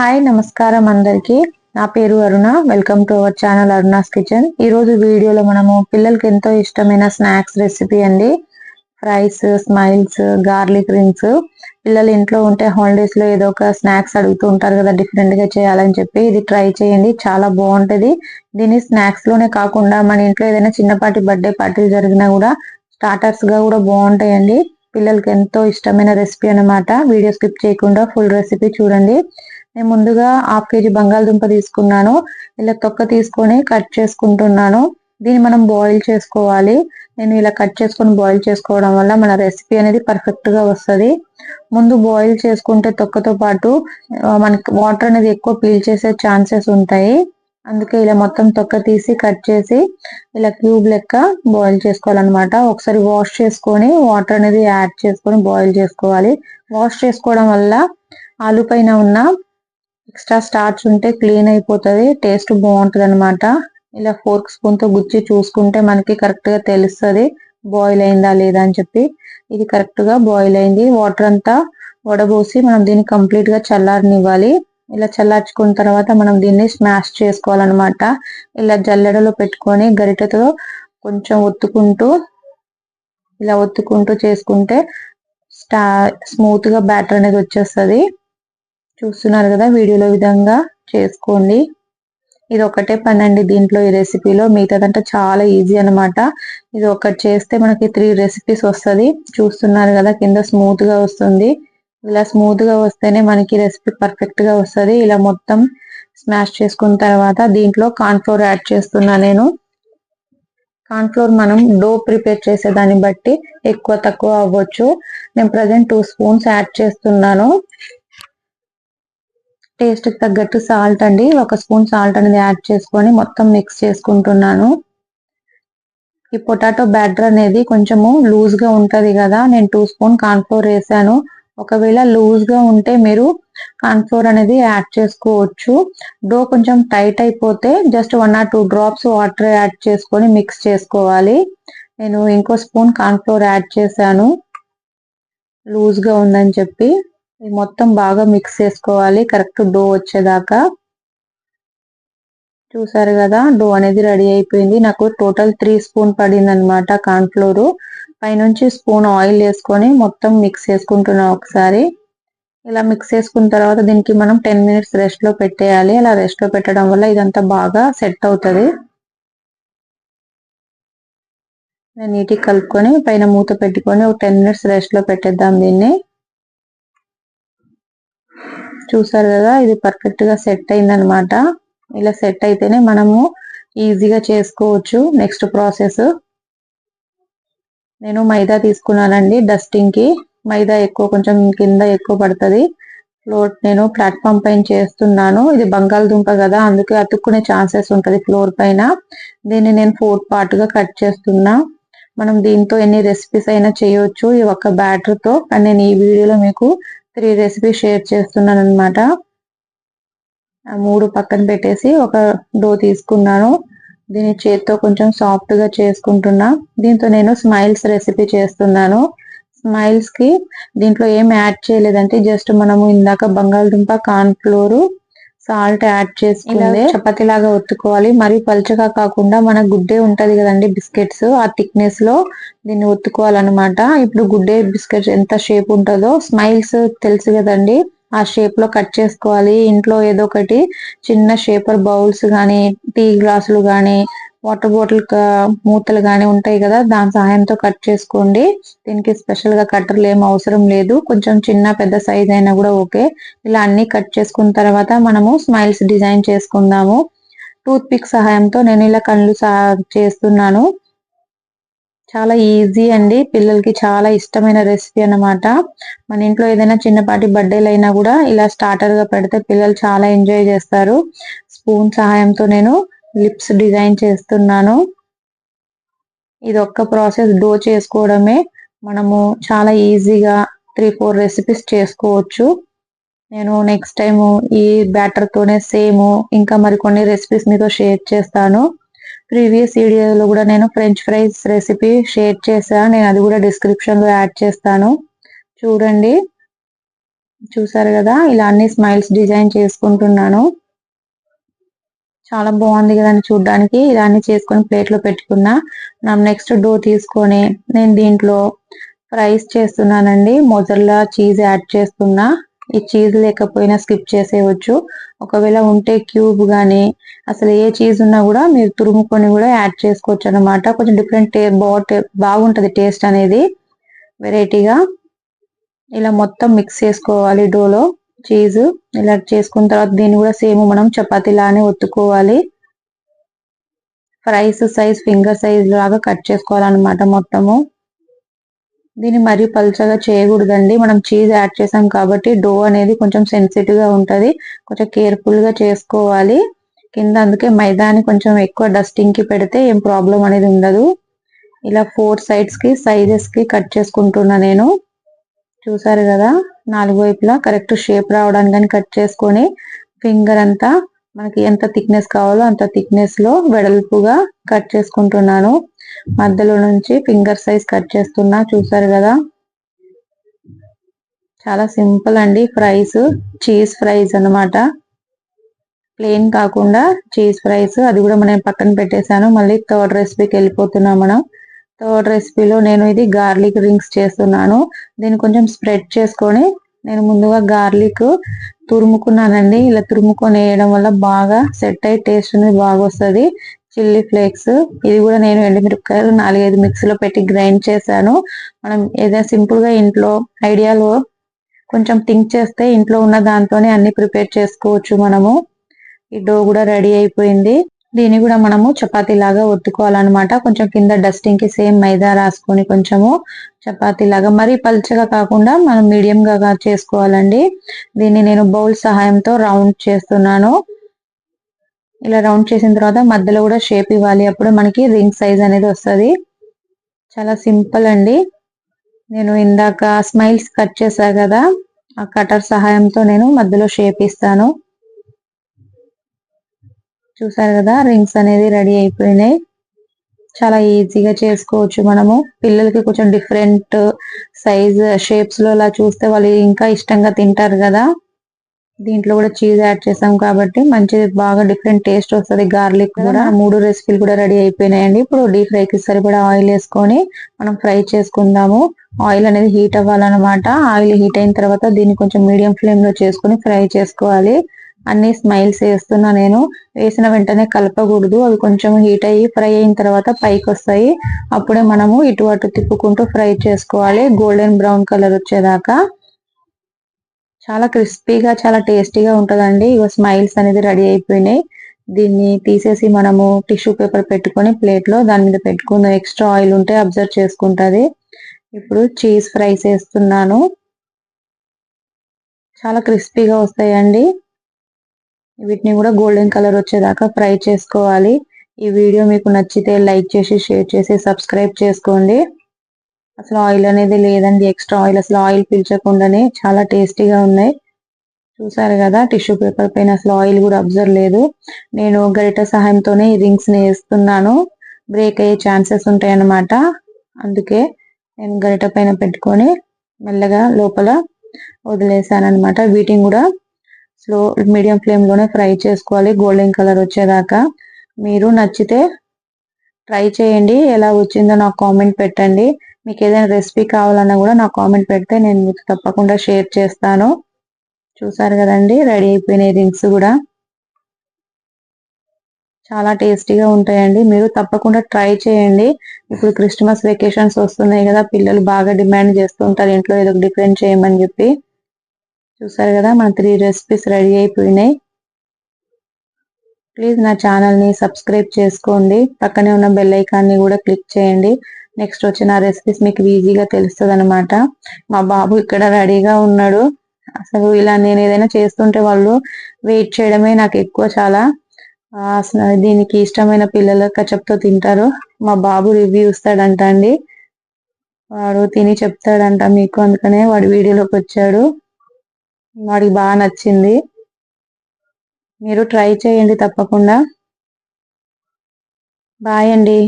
Hi నమస్కారం అందరికి. నా పేరు Aruna. Welcome to our channel Aruna's kitchen. ఈ రోజు వీడియోలో మనము పిల్లలకి ఎంతో ఇష్టమైన స్నాక్స్ రెసిపీ అండి. Fries, smiles, garlic rings. పిల్లలు ఇంట్లో ఉంటే హాలిడేస్ లో ఏదో ఒక స్నాక్స్ అడుగుతూ ఉంటారు కదా, డిఫరెంట్ గా చేయాలని చెప్పి. ఇది ట్రై చేయండి, చాలా బాగుంటది. దీన్ని స్నాక్స్ లోనే కాకుండా మన ఇంట్లో ఏదైనా చిన్నపాటి బర్త్డే పార్టీలు జరిగినా కూడా స్టార్టర్స్ గా కూడా బాగుంటాయండి. పిల్లలకి ఎంతో ఇష్టమైన రెసిపీ అన్నమాట. వీడియో స్కిప్ చేయకుండా ఫుల్ రెసిపీ చూడండి. నేను ముందుగా హాఫ్ కేజీ బంగాళదుంప తీసుకున్నాను. ఇలా తొక్క తీసుకొని కట్ చేసుకుంటున్నాను. దీన్ని మనం బాయిల్ చేసుకోవాలి. నేను ఇలా కట్ చేసుకొని బాయిల్ చేసుకోవడం వల్ల మన రెసిపీ అనేది పర్ఫెక్ట్ గా వస్తుంది. ముందు బాయిల్ చేసుకుంటే తొక్కతో పాటు మనకి వాటర్ అనేది ఎక్కువ పీల్చేసే ఛాన్సెస్ ఉంటాయి. అందుకే ఇలా మొత్తం తొక్క తీసి కట్ చేసి ఇలా క్యూబ్ లెక్క బాయిల్ చేసుకోవాలన్నమాట. ఒకసారి వాష్ చేసుకొని వాటర్ అనేది యాడ్ చేసుకొని బాయిల్ చేసుకోవాలి. వాష్ చేసుకోవడం వల్ల ఆలు పైన ఉన్న ఎక్స్ట్రా స్టార్చ్ ఉంటే క్లీన్ అయిపోతుంది, టేస్ట్ బాగుంటది అనమాట. ఇలా ఫోర్క్ స్పూన్ తో గుచ్చి చూసుకుంటే మనకి కరెక్ట్ గా తెలుస్తుంది బాయిల్ అయిందా లేదా అని చెప్పి. ఇది కరెక్ట్ గా బాయిల్ అయింది. వాటర్ అంతా వడబోసి మనం దీన్ని కంప్లీట్ గా చల్లారనివ్వాలి. ఇలా చల్లార్చుకున్న తర్వాత మనం దీన్ని స్మాష్ చేసుకోవాలన్నమాట. ఇలా జల్లెడలో పెట్టుకొని గరిటెతో కొంచెం ఒత్తుకుంటూ చేసుకుంటే స్మూత్ గా బ్యాటర్ అనేది వచ్చేస్తుంది. చూస్తున్నారు కదా, వీడియోలో విధంగా చేసుకోండి. ఇది ఒకటే పని అండి దీంట్లో, ఈ రెసిపీలో. మిగతాదంటే చాలా ఈజీ అనమాట. ఇది ఒకటి చేస్తే మనకి 3 రెసిపీస్ వస్తుంది. చూస్తున్నారు కదా, కింద స్మూత్ గా వస్తుంది. ఇలా స్మూత్ గా వస్తేనే మనకి రెసిపీ పర్ఫెక్ట్ గా వస్తుంది. ఇలా మొత్తం స్మాష్ చేసుకున్న తర్వాత దీంట్లో కార్న్ ఫ్లోర్ యాడ్ చేస్తున్నా నేను. కార్న్ ఫ్లోర్ మనం డో ప్రిపేర్ చేసే దాన్ని బట్టి ఎక్కువ తక్కువ అవ్వచ్చు. నేను ప్రజెంట్ 2 స్పూన్స్ యాడ్ చేస్తున్నాను. టేస్ట్ కి తగ్గట్టు సాల్ట్ అండి, 1 స్పూన్ సాల్ట్ అనేది యాడ్ చేసుకొని మొత్తం మిక్స్ చేసుకుంటున్నాను. ఈ పొటాటో బ్యాటర్ అనేది కొంచెము లూజ్ గా ఉంటది కదా, నేను 2 స్పూన్ కార్న్ ఫ్లోర్ వేసాను. ఒకవేళ లూజ్ గా ఉంటే మీరు కార్న్ ఫ్లోర్ అనేది యాడ్ చేసుకోవచ్చు. డో కొంచెం టైట్ అయిపోతే just 1 or 2 drops water add చేసుకొని మిక్స్ చేసుకోవాలి. నేను ఇంకో స్పూన్ కార్న్ ఫ్లోర్ యాడ్ చేశాను లూజ్ గా ఉందని చెప్పి. మొత్తం బాగా మిక్స్ చేసుకోవాలి కరెక్ట్ డో వచ్చేదాకా. చూసారు కదా, డో అనేది రెడీ అయిపోయింది. నాకు టోటల్ 3 స్పూన్ పడింది అనమాట కార్న్ ఫ్లోర్. పైనుంచి స్పూన్ ఆయిల్ వేసుకొని మొత్తం మిక్స్ చేసుకుంటున్నాం ఒకసారి. ఇలా మిక్స్ చేసుకున్న తర్వాత దీనికి మనం 10 మినిట్స్ రెస్ట్ లో పెట్టేయాలి. అలా రెస్ట్ లో పెట్టడం వల్ల ఇదంతా బాగా సెట్ అవుతుంది. నేను నీట్గా కలుపుకొని పైన మూత పెట్టుకొని ఒక 10 మినిట్స్ రెస్ట్ లో పెట్టేద్దాం దీన్ని. చూసారు కదా, ఇది పర్ఫెక్ట్ గా సెట్ అయింది అనమాట. ఇలా సెట్ అయితేనే మనము ఈజీగా చేసుకోవచ్చు. నెక్స్ట్ ప్రాసెస్, నేను మైదా తీసుకున్నానండి డస్టింగ్ కి. మైదా ఎక్కువ కొంచెం కింద ఎక్కువ పడుతుంది. ఫ్లోర్ నేను ప్లాట్ఫామ్ పైన చేస్తున్నాను. ఇది బంగాళదుంప కదా, అందుకే అతుక్కునే ఛాన్సెస్ ఉంటుంది ఫ్లోర్ పైన. దీన్ని నేను 4 పార్ట్ గా కట్ చేస్తున్నా. మనం దీంతో ఎన్ని రెసిపీస్ అయినా చేయొచ్చు ఈ ఒక్క బ్యాటర్ తో. కానీ నేను ఈ వీడియోలో మీకు 3 రెసిపీస్ షేర్ చేస్తున్నాను అనమాట. 3 పక్కన పెట్టేసి ఒక డో తీసుకున్నాను. దీన్ని చేత్తో కొంచెం సాఫ్ట్ గా చేసుకుంటున్నా. దీంతో నేను స్మైల్స్ రెసిపీ చేస్తున్నాను. స్మైల్స్ కి దీంట్లో ఏం యాడ్ చేయలేదంటే జస్ట్ మనము ఇందాక బంగాళదుంప, కార్న్ ఫ్లోర్, సాల్ట్ యాడ్ చేసుకుందే చపాతీ లాగా ఒత్తుకోవాలి. మరి పలుచగా కాకుండా మన గుడ్డే ఉంటది కదండి బిస్కెట్స్, ఆ థిక్నెస్ లో దీన్ని ఒత్తుకోవాలన్నమాట. ఇప్పుడు గుడ్డే బిస్కెట్స్ ఎంత షేప్ ఉంటుందో స్మైల్స్ తెలుసు కదండి, ఆ షేప్ లో కట్ చేసుకోవాలి. ఇంట్లో ఏదో ఒకటి చిన్న షేపర్ బౌల్స్ గానీ, టీ గ్లాసులు గానీ, వాటర్ బాటిల్ మూతలు గానీ ఉంటాయి కదా, దాని సహాయంతో కట్ చేసుకోండి. దీనికి స్పెషల్ గా కట్టర్లు ఏం అవసరం లేదు. కొంచెం చిన్న పెద్ద సైజ్ అయినా కూడా ఓకే. ఇలా అన్ని కట్ చేసుకున్న తర్వాత మనము స్మైల్స్ డిజైన్ చేసుకుందాము. టూత్ పిక్ సహాయంతో నేను ఇలా కళ్ళు చేస్తున్నాను. చాలా ఈజీ అండి, పిల్లలకి చాలా ఇష్టమైన రెసిపీ అన్నమాట. మన ఇంట్లో ఏదైనా చిన్నపాటి బర్త్డేలు అయినా కూడా ఇలా స్టార్టర్ గా పెడితే పిల్లలు చాలా ఎంజాయ్ చేస్తారు. స్పూన్ సహాయంతో నేను లిప్స్ డిజైన్ చేస్తున్నాను. ఇది ఒక్క ప్రాసెస్, డో చేసుకోవడమే. మనము చాలా ఈజీగా 3-4 రెసిపీస్ చేసుకోవచ్చు. నేను నెక్స్ట్ టైం ఈ బ్యాటర్ తోనే సేమ్ ఇంకా మరికొన్ని రెసిపీస్ మీతో షేర్ చేస్తాను. ప్రీవియస్ వీడియోలో కూడా నేను ఫ్రెంచ్ ఫ్రైస్ రెసిపీ షేర్ చేశాను. నేను అది కూడా డిస్క్రిప్షన్ లో యాడ్ చేస్తాను, చూడండి. చూసారు కదా, ఇలా అన్ని స్మైల్స్ డిజైన్ చేసుకుంటున్నాను. చాలా బాగుంది కదండి చూడడానికి. ఇలా అన్ని చేసుకొని ప్లేట్ లో పెట్టుకున్నా. నెక్స్ట్ డో తీసుకొని నేను దీంట్లో ఫ్రైస్ చేస్తున్నానండి. మొజరెల్లా చీజ్ యాడ్ చేస్తున్నా. ఈ చీజ్ లేకపోయినా స్కిప్ చేసేయచ్చు. ఒకవేళ ఉంటే క్యూబ్ గానీ అసలు ఏ చీజ్ ఉన్నా కూడా మీరు తురుముకొని కూడా యాడ్ చేసుకోవచ్చు అనమాట. కొంచెం డిఫరెంట్ బాగుంటది టేస్ట్ అనేది వెరైటీగా. ఇలా మొత్తం మిక్స్ చేసుకోవాలి డోలో చీజ్. ఇలా చేసుకున్న తర్వాత దీన్ని కూడా సేమ్ మనం చపాతీ లానే ఒత్తుకోవాలి. ఫ్రైస్ సైజ్ ఫింగర్ సైజ్ లాగా కట్ చేసుకోవాలన్నమాట మొత్తము. దీన్ని మరీ పల్చగా చేయకూడదండి. మనం చీజ్ యాడ్ చేసాం కాబట్టి డో అనేది కొంచెం సెన్సిటివ్ గా ఉంటది. కొంచెం కేర్ఫుల్ గా చేసుకోవాలి. కింద అందుకే మైదాని కొంచెం ఎక్కువ డస్టింగ్ కి పెడితే ఏం ప్రాబ్లం అనేది ఉండదు. ఇలా 4 సైడ్స్ కి సైజెస్ కి కట్ చేసుకుంటున్నా నేను. చూసారు కదా, 4 వైపులా కరెక్ట్ షేప్ రావడానికి కట్ చేసుకొని ఫింగర్ అంతా మనకి ఎంత థిక్నెస్ కావాలో అంత థిక్నెస్ లో వెడల్పుగా కట్ చేసుకుంటున్నాను. మధ్యలో నుంచి ఫింగర్ సైజ్ కట్ చేస్తున్నా. చూసారు కదా, చాలా సింపుల్ అండి. ఫ్రైస్ చీజ్ ఫ్రైస్ అన్నమాట. ప్లేన్ కాకుండా చీజ్ ఫ్రైస్. అది కూడా మనం పక్కన పెట్టేశాను. మళ్ళీ థర్డ్ రెసిపీకి వెళ్ళిపోతున్నాం మనం. థర్డ్ రెసిపీలో నేను ఇది గార్లిక్ రింగ్స్ చేస్తున్నాను. దీన్ని కొంచెం స్ప్రెడ్ చేసుకొని నేను ముందుగా గార్లిక్ తురుముకున్నానండి. ఇలా తురుముకొని వేయడం వల్ల బాగా సెట్ అయ్యి టేస్ట్ అనేది బాగా వస్తుంది. చిల్లీ ఫ్లేక్స్, ఇది కూడా నేను ఎండుమిరపకాయలు 4-5 మిక్సీలో పెట్టి గ్రైండ్ చేశాను. మనం ఏదైనా సింపుల్ గా ఇంట్లో ఐడియాలో కొంచెం థింక్ చేస్తే ఇంట్లో ఉన్న దాంతోనే అన్ని ప్రిపేర్ చేసుకోవచ్చు మనము. ఈ డో కూడా రెడీ అయిపోయింది. దీన్ని కూడా మనము చపాతీ లాగా ఒత్తుకోవాలన్నమాట. కొంచెం కింద డస్టింగ్ కి సేమ్ మైదా రాసుకొని కొంచెము చపాతీ లాగా, మరీ పల్చగా కాకుండా మనం మీడియం గా చేసుకోవాలండి. దీన్ని నేను బౌల్ సహాయంతో రౌండ్ చేస్తున్నాను. ఇలా రౌండ్ చేసిన తర్వాత మధ్యలో కూడా షేప్ ఇవ్వాలి. అప్పుడు మనకి రింగ్ సైజ్ అనేది వస్తుంది. చాలా సింపుల్ అండి. నేను ఇందాక స్మైల్స్ కట్ చేశా కదా, ఆ కటర్ సహాయంతో నేను మధ్యలో షేప్ ఇస్తాను. చూసారు కదా, రింగ్స్ అనేది రెడీ అయిపోయినాయి. చాలా ఈజీగా చేసుకోవచ్చు మనము. పిల్లలకి కొంచెం డిఫరెంట్ సైజ్ షేప్స్ లో అలా చూస్తే వాళ్ళు ఇంకా ఇష్టంగా తింటారు కదా. దీంట్లో కూడా చీజ్ యాడ్ చేసాం కాబట్టి మంచిది, బాగా డిఫరెంట్ టేస్ట్ వస్తుంది. గార్లిక్ కూడా 3 రెసిపీలు కూడా రెడీ అయిపోయినాయండి. ఇప్పుడు డీప్ ఫ్రై కి సరిపడా ఆయిల్ వేసుకొని మనం ఫ్రై చేసుకుందాము. ఆయిల్ అనేది హీట్ అవ్వాలన్నమాట. ఆయిల్ హీట్ అయిన తర్వాత దీన్ని కొంచెం మీడియం ఫ్లేమ్ లో చేసుకొని ఫ్రై చేసుకోవాలి. అన్ని స్మైల్స్ వేస్తున్నా నేను. వేసిన వెంటనే కలపకూడదు. అవి కొంచెం హీట్ అయ్యి ఫ్రై అయిన తర్వాత పైకి వస్తాయి. అప్పుడే మనము ఇటు అటు తిప్పుకుంటూ ఫ్రై చేసుకోవాలి గోల్డెన్ బ్రౌన్ కలర్ వచ్చేదాకా. చాలా క్రిస్పీగా చాలా టేస్టీగా ఉంటదండి. ఇగో స్మైల్స్ అనేది రెడీ అయిపోయినాయి. దీన్ని తీసేసి మనము టిష్యూ పేపర్ పెట్టుకొని ప్లేట్ లో దాని మీద పెట్టుకుందాం. ఎక్స్ట్రా ఆయిల్ ఉంటే అబ్జర్వ్ చేసుకుంటది. ఇప్పుడు చీజ్ ఫ్రైస్ వేస్తున్నాను. చాలా క్రిస్పీగా వస్తాయండి. వీటిని కూడా గోల్డెన్ కలర్ వచ్చేదాకా ఫ్రై చేసుకోవాలి. ఈ వీడియో మీకు నచ్చితే లైక్ చేసి షేర్ చేసి సబ్స్క్రైబ్ చేసుకోండి. అసలు ఆయిల్ అనేది లేదండి, ఎక్స్ట్రా ఆయిల్. అసలు ఆయిల్ పీల్చకుండానే చాలా టేస్టీగా ఉన్నాయి. చూసారు కదా, టిష్యూ పేపర్ పైన అసలు ఆయిల్ కూడా అబ్జర్వ్ లేదు. నేను గరిట సహాయంతోనే ఈ రింగ్స్ ని వేస్తున్నాను. బ్రేక్ అయ్యే ఛాన్సెస్ ఉంటాయి అన్నమాట. అందుకే నేను గరిట పైన పెట్టుకొని మెల్లగా లోపల వదిలేసాను అనమాట. వీటిని కూడా మీడియం ఫ్లేమ్ లోనే ఫ్రై చేసుకోవాలి గోల్డెన్ కలర్ వచ్చేదాకా. మీరు నచ్చితే ట్రై చేయండి. ఎలా వచ్చిందో నాకు కామెంట్ పెట్టండి. మీకు ఏదైనా రెసిపీ కావాలన్నా కూడా నాకు కామెంట్ పెడితే నేను మీకు తప్పకుండా షేర్ చేస్తాను. చూసారు కదండి, రెడీ అయిపోయినాయి రింగ్స్ కూడా. చాలా టేస్టీగా ఉంటాయండి. మీరు తప్పకుండా ట్రై చేయండి. ఇప్పుడు క్రిస్మస్ వెకేషన్స్ వస్తున్నాయి కదా, పిల్లలు బాగా డిమాండ్ చేస్తుంటారు ఇంట్లో ఏదో డిఫరెంట్ చేయమని చెప్పి. చూసారు కదా, మన 3 రెసిపీస్ రెడీ అయిపోయినాయి. ప్లీజ్ నా ఛానల్ ని సబ్స్క్రైబ్ చేసుకోండి. పక్కనే ఉన్న బెల్ ఐకాన్ ని కూడా క్లిక్ చేయండి. నెక్స్ట్ వచ్చిన రెసిపీస్ మీకు ఈజీగా తెలుస్తుంది అనమాట. మా బాబు ఇక్కడ రెడీగా ఉన్నాడు. అసలు ఇలా నేను ఏదైనా చేస్తుంటే వాళ్ళు వెయిట్ చేయడమే నాకు ఎక్కువ. చాలా అసలు దీనికి ఇష్టమైన పిల్లలు కచప్తో తింటారు. మా బాబు రివ్యూ ఇస్తాడంట అండి. వాడు తిని చెప్తాడంట మీకు. అందుకనే వాడు వీడియోలోకి వచ్చాడు. వాడికి బాగా నచ్చింది. మీరు ట్రై చేయండి తప్పకుండా. బాయ్ అండి.